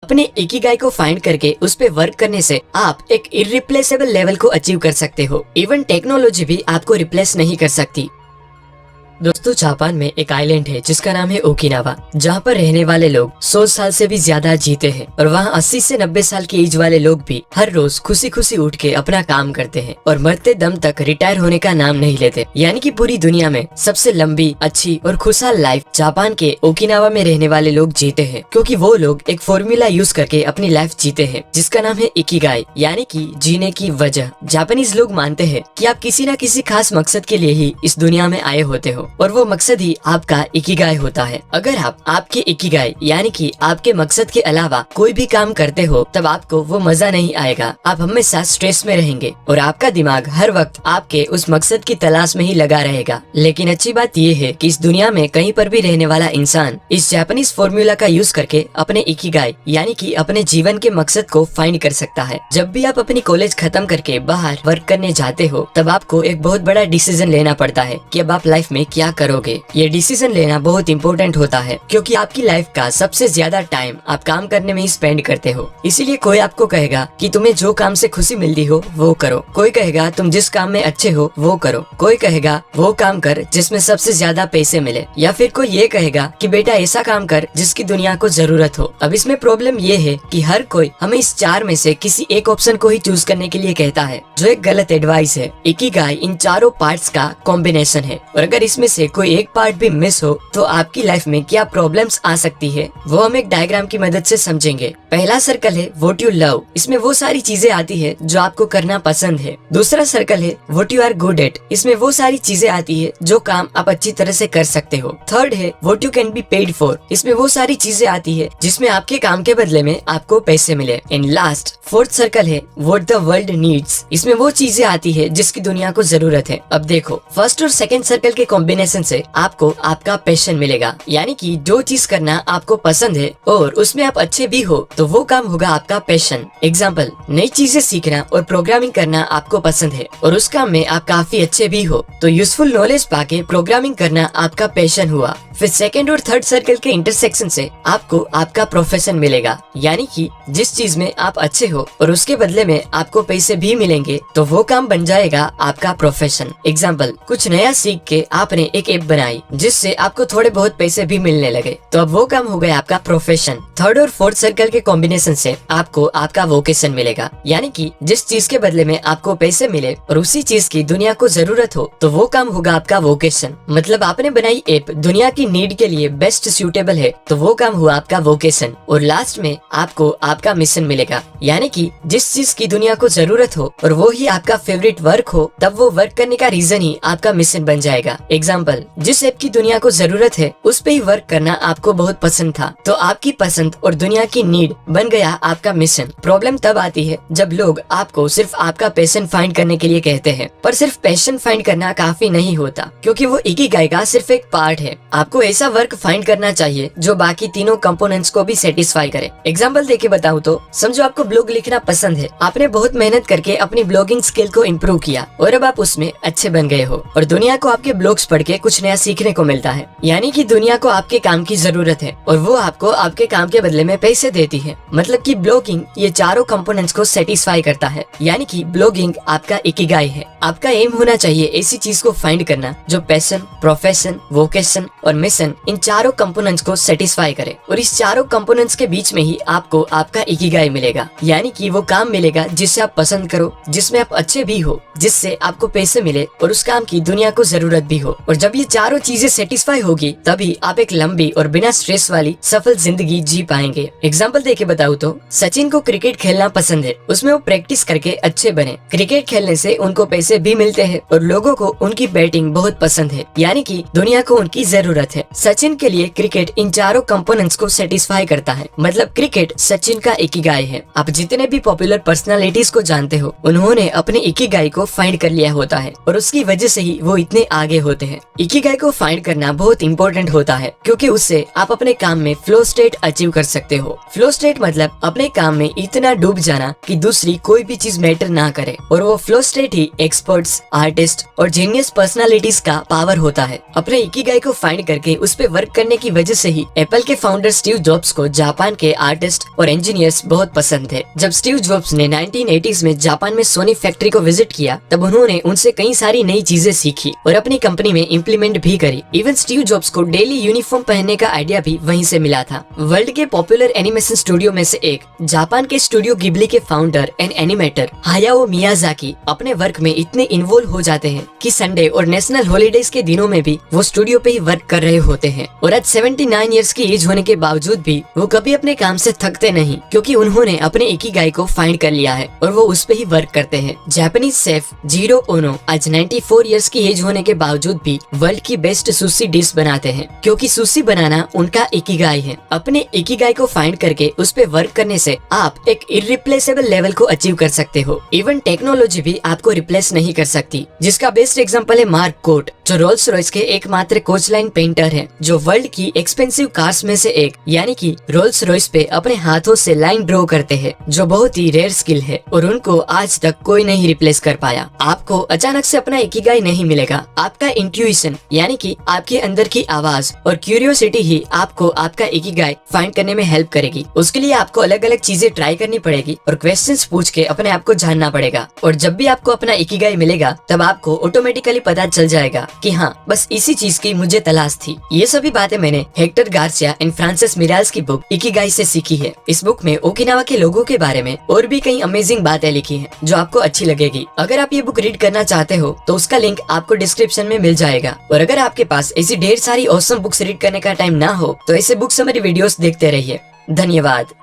अपने इकिगाई को फाइंड करके उस पे वर्क करने से आप एक इररिप्लेसेबल लेवल को अचीव कर सकते हो। इवन टेक्नोलॉजी भी आपको रिप्लेस नहीं कर सकती। दोस्तों, जापान में एक आइलैंड है जिसका नाम है ओकिनावा, जहाँ पर रहने वाले लोग 100 साल से भी ज्यादा जीते हैं और वहाँ 80 से 90 साल की एज वाले लोग भी हर रोज खुशी खुशी उठ के अपना काम करते हैं और मरते दम तक रिटायर होने का नाम नहीं लेते। यानी कि पूरी दुनिया में सबसे लंबी, अच्छी और खुशहाल लाइफ जापान के ओकिनावा में रहने वाले लोग जीते हैं, क्योंकि वो लोग एक फॉर्मूला यूज करके अपनी लाइफ जीते हैं जिसका नाम है इकिगाई, यानी कि जीने की वजह। जापानीज लोग मानते हैं कि आप किसी न किसी खास मकसद के लिए ही इस दुनिया में आए होते हो और वो मकसद ही आपका इकिगाई होता है। अगर आप आपके इकिगाई यानी कि आपके मकसद के अलावा कोई भी काम करते हो तब आपको वो मजा नहीं आएगा। आप हमेशा स्ट्रेस में रहेंगे और आपका दिमाग हर वक्त आपके उस मकसद की तलाश में ही लगा रहेगा। लेकिन अच्छी बात ये है कि इस दुनिया में कहीं पर भी रहने वाला इंसान इस जापानीज फॉर्मूला का यूज करके अपने इकिगाई यानी कि अपने जीवन के मकसद को फाइंड कर सकता है। जब भी आप अपनी कॉलेज खत्म करके बाहर वर्क करने जाते हो तब आपको एक बहुत बड़ा डिसीजन लेना पड़ता है कि अब आप लाइफ में क्या करोगे। ये डिसीजन लेना बहुत इंपॉर्टेंट होता है, क्योंकि आपकी लाइफ का सबसे ज्यादा टाइम आप काम करने में ही स्पेंड करते हो। इसीलिए कोई आपको कहेगा कि तुम्हें जो काम से खुशी मिलती हो वो करो, कोई कहेगा तुम जिस काम में अच्छे हो वो करो, कोई कहेगा वो काम कर जिसमें सबसे ज्यादा पैसे मिले, या फिर कोई ये कहेगा कि बेटा ऐसा काम कर जिसकी दुनिया को जरूरत हो। अब इसमें प्रॉब्लम ये है कि हर कोई हमें इस चार में से किसी एक ऑप्शन को ही चूज करने के लिए कहता है, जो एक गलत एडवाइस है। इकिगाई इन चारों पार्ट्स का कॉम्बिनेशन है और अगर इसमें से कोई एक पार्ट भी मिस हो तो आपकी लाइफ में क्या प्रॉब्लम्स आ सकती है वो हम एक डायग्राम की मदद से समझेंगे। पहला सर्कल है व्हाट यू लव, इसमें वो सारी चीजें आती है जो आपको करना पसंद है। दूसरा सर्कल है what you are good at, इसमें वो सारी चीजें आती है जो काम आप अच्छी तरह से कर सकते हो। थर्ड है what you can be paid for, इसमें वो सारी चीजें आती है जिसमें आपके काम के बदले में आपको पैसे मिले। एंड लास्ट फोर्थ सर्कल है व्हाट द वर्ल्ड नीड्स, इसमें वो चीजें आती है जिसकी दुनिया को जरूरत है। अब देखो, फर्स्ट और सेकंड सर्कल के कॉम्बिनेशन से आपको आपका पैशन मिलेगा, यानी कि जो चीज करना आपको पसंद है और उसमें आप अच्छे भी हो तो वो काम होगा आपका पैशन। एग्जाम्पल, नई चीजें सीखना और प्रोग्रामिंग करना आपको पसंद है और उस काम में आप काफी अच्छे भी हो तो यूजफुल नॉलेज पाके प्रोग्रामिंग करना आपका पैशन हुआ। फिर सेकंड और थर्ड सर्कल के इंटरसेक्शन से आपको आपका प्रोफेशन मिलेगा, यानी कि जिस चीज में आप अच्छे हो और उसके बदले में आपको पैसे भी मिलेंगे तो वो काम बन जाएगा आपका प्रोफेशन। एग्जाम्पल, कुछ नया सीख के आपने एक ऐप बनाई जिससे आपको थोड़े बहुत पैसे भी मिलने लगे तो अब वो काम हो गया आपका प्रोफेशन। थर्ड और फोर्थ सर्कल के कॉम्बिनेशन से आपको आपका वोकेशन मिलेगा, यानी कि जिस चीज के बदले में आपको पैसे मिले और उसी चीज की दुनिया को जरूरत हो तो वो काम होगा आपका वोकेशन। मतलब आपने बनाई ऐप दुनिया की नीड के लिए बेस्ट सूटेबल है तो वो काम हुआ आपका वोकेशन। और लास्ट में आपको आपका मिशन मिलेगा, यानी कि जिस चीज की दुनिया को जरूरत हो और वो ही आपका फेवरेट वर्क हो तब वो वर्क करने का रीजन ही आपका मिशन बन जाएगा। एग्जाम्पल, जिस ऐप की दुनिया को जरूरत है उस पे ही वर्क करना आपको बहुत पसंद था तो आपकी पसंद और दुनिया की नीड बन गया आपका मिशन। प्रॉब्लम तब आती है जब लोग आपको सिर्फ आपका पैशन फाइंड करने के लिए कहते हैं, पर सिर्फ पैशन फाइंड करना काफी नहीं होता, क्योंकि वो इकिगाई का सिर्फ एक पार्ट है। आपको ऐसा वर्क फाइंड करना चाहिए जो बाकी तीनों कंपोनेंट्स को भी सेटिस्फाई करे। एग्जाम्पल देके बताऊं तो समझो आपको ब्लॉग लिखना पसंद है, आपने बहुत मेहनत करके अपनी ब्लॉगिंग स्किल को इम्प्रूव किया और अब आप उसमें अच्छे बन गए हो और दुनिया को आपके ब्लॉग्स पढ़ के कुछ नया सीखने को मिलता है, यानी कि दुनिया को आपके काम की जरूरत है और वो आपको आपके काम के बदले में पैसे देती है। मतलब कि ब्लॉगिंग ये चारों कंपोनेंट्स को सेटिस्फाई करता है, यानी कि ब्लॉगिंग आपका इकिगाई है। आपका एम होना चाहिए ऐसी चीज को फाइंड करना जो पैशन, प्रोफेशन, वोकेशन और मिशन इन चारों कंपोनेंट्स को सेटिस्फाई करे और इस चारों कंपोनेंट्स के बीच में ही आपको आपका इकिगाई मिलेगा, यानी कि वो काम मिलेगा जिससे आप पसंद करो, जिसमें आप अच्छे भी हो, जिससे आपको पैसे मिले और उस काम की दुनिया को जरूरत भी हो। और जब ये चारों चीजें सेटिस्फाई होगी तभी आप एक लंबी और बिना स्ट्रेस वाली सफल जिंदगी जी पाएंगे। एग्जाम्पल देके बताऊं तो सचिन को क्रिकेट खेलना पसंद है, उसमें वो प्रैक्टिस करके अच्छे बने। क्रिकेट खेलने से उनको पैसे भी मिलते हैं और लोगों को उनकी बैटिंग बहुत पसंद है, यानी कि दुनिया को उनकी जरूरत है। सचिन के लिए क्रिकेट इन चारों कंपोनेंट्स को सेटिस्फाई करता है, मतलब क्रिकेट सचिन का इकिगाई है। आप जितने भी पॉपुलर पर्सनालिटीज को जानते हो उन्होंने अपने इकिगाई को फाइंड कर लिया होता है और उसकी वजह से ही वो इतने आगे होते हैं। इकिगाई को फाइंड करना बहुत इंपॉर्टेंट होता है, क्योंकि उससे आप अपने काम में फ्लो स्टेट अचीव कर सकते हो। फ्लो स्टेट मतलब अपने काम में इतना डूब जाना कि दूसरी कोई भी चीज मैटर ना करे, और वो फ्लो स्टेट ही एक्सपर्ट्स, आर्टिस्ट और जीनियस पर्सनालिटीज का पावर होता है। अपने इकिगाई को फाइंड करके करके उस पे वर्क करने की वजह से ही एप्पल के फाउंडर स्टीव जॉब्स को जापान के आर्टिस्ट और इंजीनियर्स बहुत पसंद थे। जब स्टीव जॉब्स ने 1980s में जापान में सोनी फैक्ट्री को विजिट किया तब उन्होंने उनसे कई सारी नई चीजें सीखी और अपनी कंपनी में इम्प्लीमेंट भी करी। इवन स्टीव जॉब्स को डेली यूनिफॉर्म पहनने का आइडिया भी वहीं से मिला था। वर्ल्ड के पॉपुलर एनिमेशन स्टूडियो में से एक जापान के स्टूडियो गिबली के फाउंडर एंड एनिमेटर हायाओ मियाजाकी अपने वर्क में इतने इन्वॉल्व हो जाते हैं कि संडे और नेशनल हॉलीडेज के दिनों में भी वो स्टूडियो पे ही वर्क कर रहे होते हैं। और आज 79 इयर्स की एज होने के बावजूद भी वो कभी अपने काम से थकते नहीं, क्योंकि उन्होंने अपने इकिगाई को फाइंड कर लिया है और वो उस पे ही वर्क करते हैं। जापानीज शेफ जीरो ओनो आज 94 इयर्स की एज होने के बावजूद भी वर्ल्ड की बेस्ट सुशी डिश बनाते हैं, क्योंकि सुशी बनाना उनका इकिगाई है। अपने इकिगाई को फाइंड करके उस पे वर्क करने से आप एक इररिप्लेसेबल लेवल को अचीव कर सकते हो। इवन टेक्नोलॉजी भी आपको रिप्लेस नहीं कर सकती, जिसका बेस्ट एग्जांपल है मार्क कोट, जो रोल्स रॉयस के एकमात्र कोच लाइन पेंटर हैं, जो वर्ल्ड की एक्सपेंसिव कार्स में से एक यानी कि रोल्स रॉयस पे अपने हाथों से लाइन ड्रॉ करते हैं, जो बहुत ही रेयर स्किल है और उनको आज तक कोई नहीं रिप्लेस कर पाया। आपको अचानक से अपना इकिगाई नहीं मिलेगा, आपका इंट्यूशन यानी कि आपके अंदर की आवाज और क्यूरियोसिटी ही आपको आपका इकिगाई फाइंड करने में हेल्प करेगी। उसके लिए आपको अलग अलग चीजें ट्राई करनी पड़ेगी और क्वेश्चंस पूछ के अपने आप को जानना पड़ेगा। और जब भी आपको अपना इकिगाई मिलेगा तब आपको ऑटोमेटिकली पता चल जाएगा कि हाँ, बस इसी चीज की मुझे तलाश थी। ये सभी बातें मैंने हेक्टर गार्सिया एंड फ्रांसिस मिराल्स की बुक इकिगाई से सीखी है। इस बुक में ओकिनावा के लोगों के बारे में और भी कई अमेजिंग बातें लिखी हैं जो आपको अच्छी लगेगी। अगर आप ये बुक रीड करना चाहते हो तो उसका लिंक आपको डिस्क्रिप्शन में मिल जाएगा। और अगर आपके पास ऐसी ढेर सारी ऑसम बुक्स रीड करने का टाइम ना हो तो ऐसे बुक समरी वीडियोस देखते रहिए। धन्यवाद।